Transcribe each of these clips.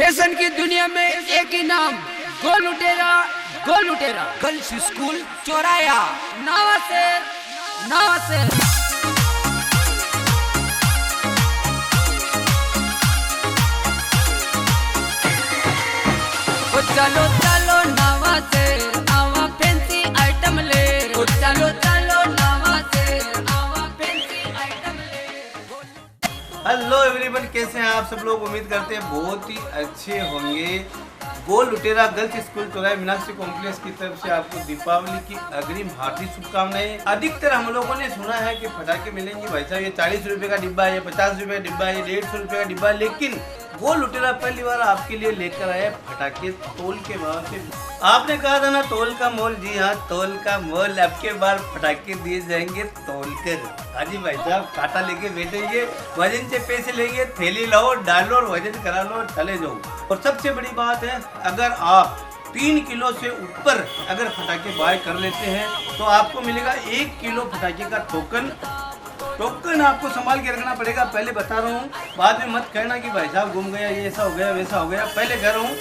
Fashion की दुनिया में एक ही नाम, गोल लुटेरा, गोल लुटेरा। गर्ल्स स्कूल चौराया नवासेर, नवासेर। चलो चलो नवासेर, आवा फैंसी आइटम ले। चलो चलो नवासेर, आवा फैंसी आइटम ले। हेलो एवरीवन, कैसे हैं आप सब लोग। उम्मीद करते हैं बहुत ही अच्छे होंगे। गोल लुटेरा गर्ल्स स्कूल चौराहा मीनाक्षी कॉम्प्लेक्स की तरफ से आपको दीपावली की अग्रिम हार्दिक शुभकामनाएं। अधिकतर हम लोगों ने सुना है कि पटाखे मिलेंगे भाई साहब, ये 40 रुपए का डिब्बा है, 50 रुपए का डिब्बा है, 150 रुपए का डिब्बा है। लेकिन गोल लुटेरा पहली बार आपके लिए लेकर आया पटाखे तोल के भाव से। आपने कहा था ना तोल का मोल, जी हाँ तोल का मोल। अब के बार पटाखे दिए जाएंगे तोल कर। हाजी भाई साहब काटा लेके बैठेंगे, वजन से पैसे लेंगे, थैली लाओ डालो और वजन करा लो और चले जाओ। और सबसे बड़ी बात है, अगर आप 3 किलो से ऊपर अगर पटाखे बाय कर लेते हैं तो आपको मिलेगा 1 किलो पटाखे का टोकन। टोकन आपको संभाल के रखना पड़ेगा, पहले बता रहा हूँ। बाद में मत कहना कि भाई साहब गुम गया, ये ऐसा हो गया वैसा हो गया। पहले कह रहा हूँ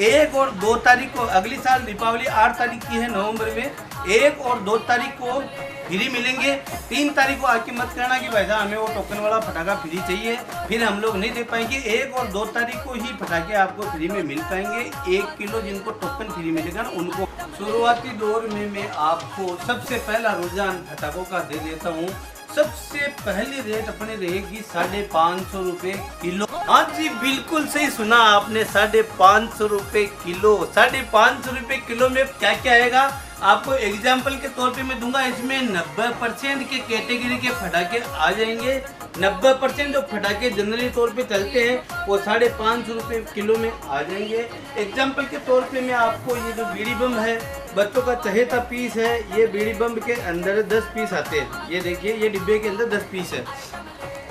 1 और 2 तारीख को, अगली साल दीपावली 8 तारीख की है नवंबर में, 1 और 2 तारीख को फ्री मिलेंगे। 3 तारीख को आके मत कहना कि भाई साहब हमें वो टोकन वाला पटाखा फ्री चाहिए, फिर हम लोग नहीं दे पाएंगे। 1 और 2 तारीख को ही पटाखे आपको फ्री में मिल पाएंगे। 1 किलो जिनको टोकन फ्री मिलेगा ना उनको। शुरुआती दौर में मैं आपको सबसे पहला रुझान पटाखों का दे देता हूँ। सबसे पहली रेट अपने रहेगी 550 रुपए किलो। हाँ जी बिल्कुल सही सुना आपने, 550 रुपए किलो। 550 रुपए किलो में क्या क्या आएगा आपको एग्जाम्पल के तौर पे मैं दूंगा। इसमें 90% के कैटेगरी के पटाखे आ जाएंगे। 90% जो पटाखे जनरली तौर पे चलते हैं वो 550 रुपए किलो में आ जाएंगे। एग्जाम्पल के तौर पे मैं आपको ये जो बीड़ी बम है, बच्चों का चहेता पीस है, ये बीड़ी बम के अंदर 10 पीस आते हैं। ये देखिए ये डिब्बे के अंदर 10 पीस है,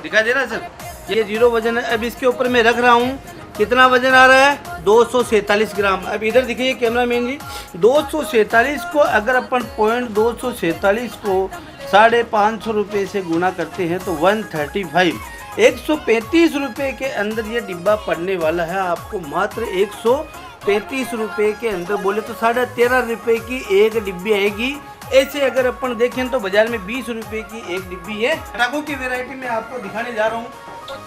दिखा दे रहा है सर। ये 0 वजन है। अब इसके ऊपर मैं रख रहा हूँ, कितना वजन आ रहा है 247 ग्राम। अब इधर देखिए कैमरामैन जी, 247 को अगर अपन पॉइंट 247 को 550 रुपये से गुना करते हैं तो 135, 135 रुपये के अंदर ये डिब्बा पड़ने वाला है आपको। मात्र 135 रुपये के अंदर, बोले तो 13.5 रुपये की एक डिब्बी आएगी। ऐसे अगर अपन देखें तो बाजार में 20 रुपये की एक डिब्बी है। पटाखों की वैरायटी में आपको दिखाने जा रहा हूँ।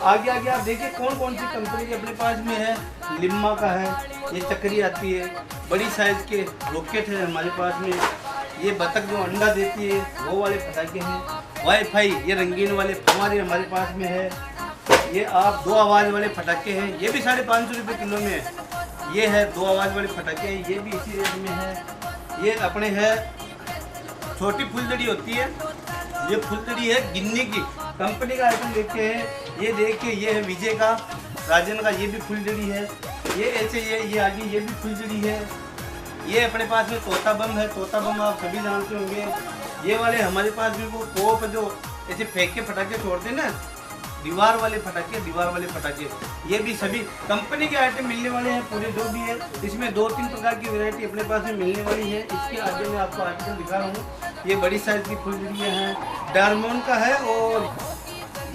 आगे आगे आप देखिए कौन कौन सी कंपनी के अपने पास में है। लिम्मा का है, ये चक्री आती है, बड़ी साइज के रॉकेट है हमारे पास में। ये बतख जो अंडा देती है वो वाले पटाखे हैं। वाईफाई ये रंगीन वाले हमारे पास में है। ये आप 2 आवाज़ वाले पटाखे हैं, ये भी 550 रुपये किलो में है। ये है 2 आवाज़ वाले पटाखे हैं, ये भी इसी रेट में है। ये अपने है छोटी फुलझड़ी होती है, ये फुलझड़ी है गिन्नी की कंपनी का आइटम देखते हैं। ये देखिए ये है विजय का, राजन का, ये भी फुलझड़ी है। ये ऐसे ये आगे ये भी फुलझड़ी है। ये अपने पास में तोता बम है, तोता बम आप सभी जानते होंगे। ये वाले हमारे पास भी वो पोप जो ऐसे फेंक के पटाखे छोड़ते हैं ना, दीवार वाले पटाखे, ये भी सभी कंपनी के आइटम मिलने वाले हैं पूरे, जो भी है। इसमें 2-3 प्रकार की वैरायटी अपने पास में मिलने वाली है। इसके आगे मैं आपको आर्टिकल दिखा रहा हूँ। ये बड़ी साइज की फुलझड़ियाँ हैं, डायमंड का है और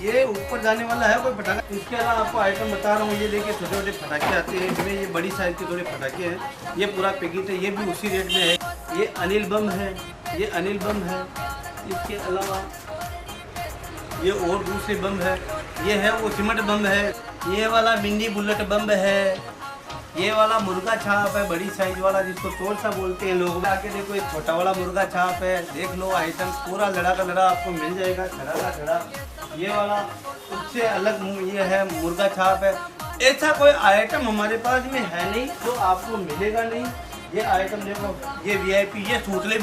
ये ऊपर जाने वाला है कोई पटाखा। इसके अलावा आपको आइटम बता रहा हूँ, ये देखिए छोटे छोटे पटाखे आते हैं इसमें। ये बड़ी साइज के थोड़े पटाखे हैं, ये पूरा पैकेट है, ये भी उसी रेट में है। ये अनिल बम है, ये अनिल बम है। इसके अलावा ये और दूसरे बम है, ये है वो सिमट बम है। ये वाला मिनी बुलेट बम है। ये वाला मुर्गा छाप है, बड़ी साइज वाला, जिसको चोर सा बोलते हैं लोग। आके देखो एक छोटा वाला मुर्गा छाप है, देख लो आइटम पूरा लड़ा का लड़ा आपको मिल जाएगा, खड़ा का खड़ा। ये वाला उससे अलग ये है मुर्गा छाप है। ऐसा कोई आइटम हमारे पास में है नहीं जो आपको मिलेगा नहीं। ये आइटम देखो, ये VIP, ये सूतली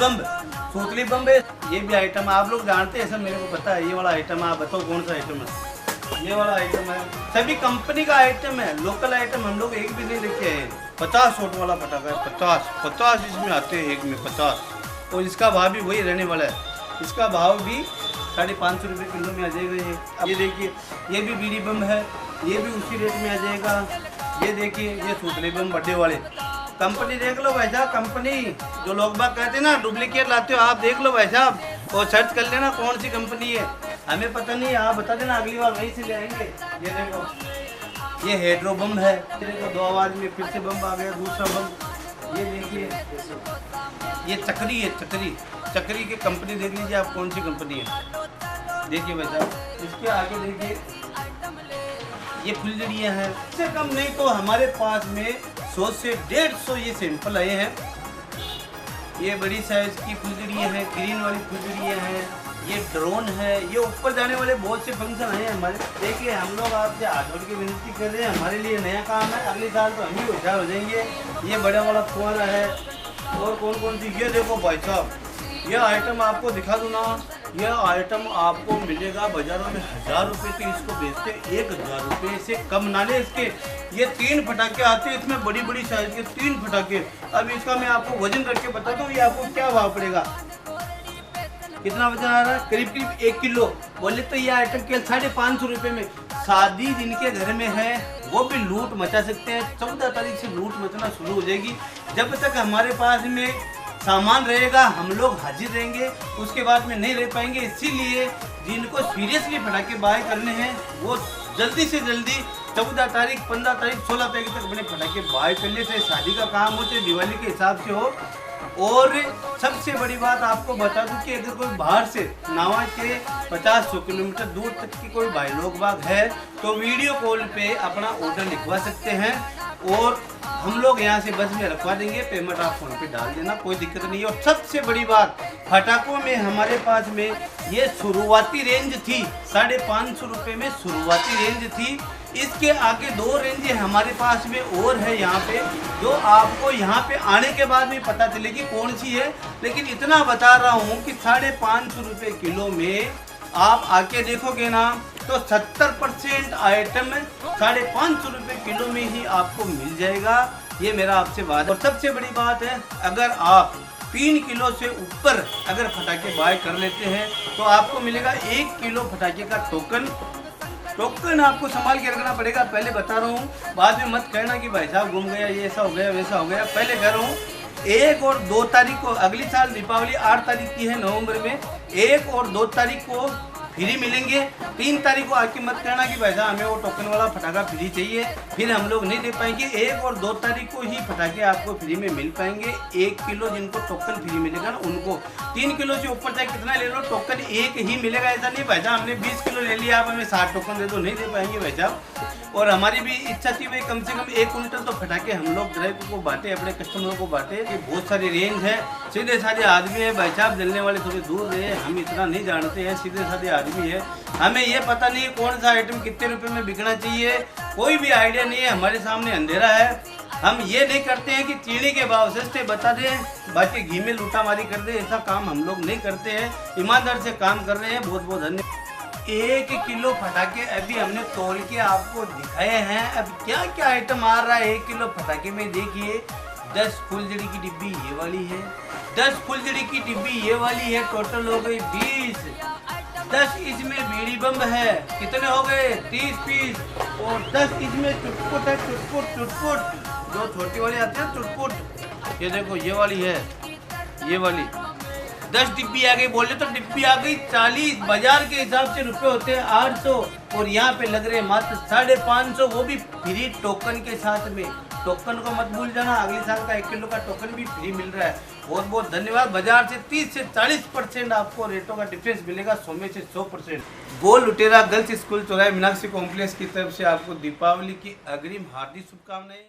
बम है। ये भी आइटम आप लोग जानते हैं, सब मेरे को पता है। ये वाला आइटम आप बताओ कौन सा आइटम है। ये वाला आइटम है, सभी कंपनी का आइटम है। लोकल आइटम हम लोग एक भी नहीं लेके आए। 50 वोट वाला पटाखा है, 50 इसमें आते हैं एक में 50। और इसका भाव भी वही रहने वाला है। इसका भाव भी 550 रुपये किलो में आ जाएगा। ये देखिए ये भी बीड़ी बम है, ये भी उसी रेट में आ जाएगा। ये देखिए ये सूतली बम बड़े वाले कंपनी देख लो भाई साहब। कंपनी जो लोग बाग कहते हैं ना डुप्लीकेट लाते हो, आप देख लो भाई साहब और सर्च कर लेना कौन सी कंपनी है। हमें पता नहीं, आप बता देना, अगली बार वहीं से ले आएंगे। ये देखो ये हेड्रो बम है, देखो 2 आवाज में फिर से बम आ गया, दूसरा बम। ये देखिए ये चक्री है, चक्री की कंपनी देख लीजिए आप, कौन सी कंपनी है देखिए भाई साहब। इसके आगे देखिए ये फुलझड़ियाँ हैं, इससे कम नहीं तो हमारे पास में 100 से 150 ये सैंपल आए हैं। ये बड़ी साइज की फुलझड़ियाँ हैं, ग्रीन वाली फुलझड़ियाँ हैं, ये ड्रोन है, ये ऊपर जाने वाले बहुत से फंक्शन हैं हमारे। देखिए हम लोग आपसे हाथ जोड़ के विनती कर रहे हैं, हमारे लिए नया काम है, अगले साल तो हम ही होशियार हो जाएंगे। ये बड़ा वाला फुहारा है, और कौन कौन सी, ये देखो भाई साहब, यह आइटम आपको दिखा दूँ ना, यह आइटम आपको मिलेगा बाजारों में 1000 रुपये, तो इसको बेचते 1000 रुपये से कम ना ले इसके। ये 3 फटाके आते हैं इसमें, बड़ी बड़ी साइज के 3 फटाके। अब इसका मैं आपको वजन करके बताता हूँ, ये आपको क्या भाव पड़ेगा। कितना वजन आ रहा है? करीब करीब 1 किलो। बोले तो ये आइटम केवल 550 रुपये में। शादी जिनके घर में है वो भी लूट मचा सकते हैं। 14 तारीख से लूट मचना शुरू हो जाएगी। जब तक हमारे पास में सामान रहेगा हम लोग हाजिर रहेंगे, उसके बाद में नहीं रह पाएंगे। इसीलिए जिनको सीरियसली फटाके बाय करने हैं वो जल्दी से जल्दी 14 तारीख, 15 तारीख, 16 तारीख तक अपने फटाके बाय कर ले, चाहे शादी का काम हो चाहे दिवाली के हिसाब से हो। और सबसे बड़ी बात आपको बता दूं कि अगर कोई बाहर से नावा के 50-100 किलोमीटर दूर तक की कोई भाई लोग बाग है तो वीडियो कॉल पे अपना ऑर्डर लिखवा सकते हैं, और हम लोग यहाँ से बस में रखवा देंगे। पेमेंट आप फोन पे डाल देना, कोई दिक्कत नहीं है। और सबसे बड़ी बात, फटाकों में हमारे पास में ये शुरुआती रेंज थी 550 रुपये में, शुरुआती रेंज थी। इसके आगे 2 रेंज हमारे पास में और है यहाँ पे, जो आपको यहाँ पे आने के बाद में पता चलेगी कौन सी है। लेकिन इतना बता रहा हूँ कि 550 रुपये किलो में आप आके देखोगे ना तो 70% आइटम 550 रुपये किलो में ही आपको मिल जाएगा। ये मेरा आपसे बात। और सबसे बड़ी बात है, अगर आप 3 किलो से ऊपर अगर फटाके बाय कर लेते हैं तो आपको मिलेगा 1 किलो फटाके का टोकन। टोकन आपको संभाल के रखना पड़ेगा, पहले बता रहा हूँ, बाद में मत कहना कि भाई साहब घूम गया, ये ऐसा हो गया वैसा हो गया। पहले कह रहा हूँ 1 और 2 तारीख को, अगली साल दीपावली 8 तारीख की है नवंबर में, 1 और 2 तारीख को फ्री मिलेंगे। 3 तारीख को आके मत कहना कि भाई साहब हमें वो टोकन वाला फटाका फ्री चाहिए, फिर हम लोग नहीं दे पाएंगे। 1 और 2 तारीख को ही फटाके आपको फ्री में मिल पाएंगे। 1 किलो जिनको टोकन फ्री मिलेगा ना उनको, 3 किलो से ऊपर चाहे कितना ले लो टोकन 1 ही मिलेगा। ऐसा नहीं भाई साहब हमने 20 किलो ले लिया आप हमें 60 टोकन दे दो, नहीं दे पाएंगे भाई साहब। और हमारी भी इच्छा थी भाई कम से कम 1 कुंटल तो फटाके हम लोग ग्राहकों को बांटे, अपने कस्टमरों को बांटे। ये बहुत सारी रेंज है, सीधे साधे आदमी है भाई साहब, जलने वाले थोड़े दूर रहे, हम इतना नहीं जानते हैं, सीधे साधे आदमी है, हमें ये पता नहीं है कौन सा आइटम कितने रुपए में बिकना चाहिए, कोई भी आइडिया नहीं है। हमारे सामने अंधेरा है। हम ये नहीं करते हैं कि चीनी के भाव सस्ते बता दें, बाकी घी में लूटामारी कर दे, ऐसा काम हम लोग नहीं करते हैं, ईमानदार से काम कर रहे हैं। बहुत बहुत धन्यवाद। 1 किलो फटाके अभी हमने तोल के आपको दिखाए हैं। अब क्या क्या आइटम आ रहा है 1 किलो फटाके में, देखिए 10 फुलझड़ी की डिब्बी ये वाली है, 10 फुलझड़ी की डिब्बी ये वाली है, टोटल हो गई 20। 10 इसमें बीड़ी बम है, कितने हो गए 30 पीस। और 10 इसमें चुटपुट है, चुटपुट जो छोटी वाली आती है चुटपुट, ये देखो ये वाली है, ये वाली 10 डिब्बी आ गई। बोले तो डिब्बी आ गई 40, बाजार के हिसाब से रुपए होते हैं 800, और यहाँ पे लग रहे मात्र 550, वो भी फ्री टोकन के साथ में। टोकन को मत भूल जाना, अगले साल का 1 किलो का टोकन भी फ्री मिल रहा है। बहुत बहुत धन्यवाद। बाजार से 30 से 40% आपको रेटों का डिफरेंस मिलेगा, 100 में से 100%। गोल लुटेरा गर्ल्स स्कूल चौराहे मीनाक्षी कॉम्प्लेक्स की तरफ से आपको दीपावली की अग्रिम हार्दिक शुभकामनाएं।